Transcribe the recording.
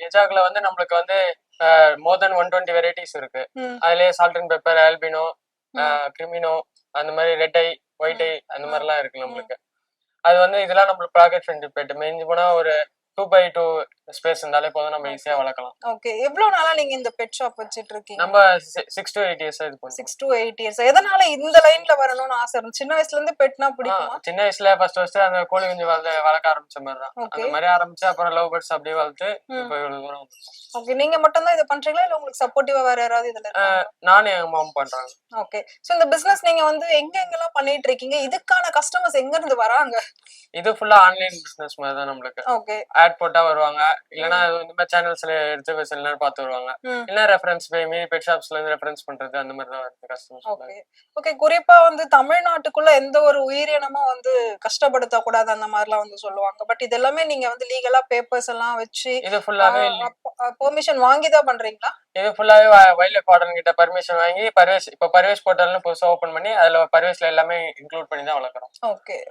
எஜாக்ல வந்து நம்மளுக்கு வந்து மோர் தென் 120 வெரைட்டிஸ் இருக்கு. அதுலயே சால்ட் அண்ட் பெப்பர், ஆல்பினோ, கிரிமினோ, அந்த மாதிரி ரெட் ஐ, ஒயிட் ஐ அந்த மாதிரிலாம் இருக்கு நம்மளுக்கு. அது வந்து இதெல்லாம் நம்மளுக்கு ப்ராக்கெட் ஃப்ரெண்ட்லி பெட். மிஞ்சி போனா ஒரு 2x2 ஸ்பேஸ் இருந்தாலே போதும், நம்ம ஈஸியா வளர்க்கலாம். ஓகே. எவ்வளவு நாளா நீங்க இந்த பெட் ஷாப் வச்சிட்டு இருக்கீங்க? நம்ம 6 to 8 இயர்ஸ் இது பண்ணுவோம். 6 to 8 இயர்ஸ். எதனால இந்த லைன்ல வரணும்னு ஆசை இருந்துச்சு? சின்ன வயசுல இருந்து பெட்னா பிடிக்குமா? சின்ன வயசுல ஃபர்ஸ்ட் அந்த கோழி குஞ்சு வளர்க்க ஆரம்பிச்ச மாதிரி தான். அந்த மாதிரி ஆரம்பிச்சு அப்புறம் லவ் பேர்ட்ஸ் அப்படியே வளர்த்து இப்போ இவ்வளவு தூரம். ஓகே. நீங்க மட்டும் தான் இத பண்றீங்களா இல்ல உங்களுக்கு சப்போர்ட்டிவா வேற யாராவது இதுல இருக்காங்களா? நானே எங்க மாம் பண்றாங்க. ஓகே. சோ இந்த பிசினஸ் நீங்க வந்து எங்க எங்கலாம் பண்ணிட்டு இருக்கீங்க? இதுக்கான கஸ்டமர்ஸ் எங்க இருந்து வராங்க? இது ஃபுல்லா ஆன்லைன் பிசினஸ் மாதிரி தான் நம்மளுக்கு. ஓகே. ஆட் போட்டா வருவாங்க, இல்லனா இந்த மாதிரி சேனல்ஸ்ல எடுத்து சில நேரம் பார்த்து வருவாங்க, இல்ல ரெஃபரன்ஸ் பை மீ பெட் ஷாப்ஸ்ல இருந்து ரெஃபரன்ஸ் பண்றது அந்த மாதிரி தான் வருது கஸ்டமர்ஸ். ஓகே. ஓகே. குறிப்பா வந்து தமிழ்நாட்டுக்குள்ள எந்த ஒரு உயிரினமும் வந்து கஷ்டப்படுத்த கூடாது அந்த மாதிரிலாம் வந்து சொல்லுவாங்க. பட் இது எல்லாமே நீங்க வந்து லீகலா பேப்பர்ஸ் எல்லாம் வச்சு இது ஃபுல்லாவே பெர்மிஷன் வாங்கி தான் பண்றீங்களா? இது ஃபுல்லாவே வைல்ட் லைஃப் வார்டன் கிட்ட பர்மிஷன் வாங்கி பர்வேஸ் போர்ட்டல்னு புதுசா ஓபன் பண்ணி அதுல பர்வேஸ்ல எல்லாமே இன்க்ளூட் பண்ணி தான் வளர்க்குறோம். ஓகே.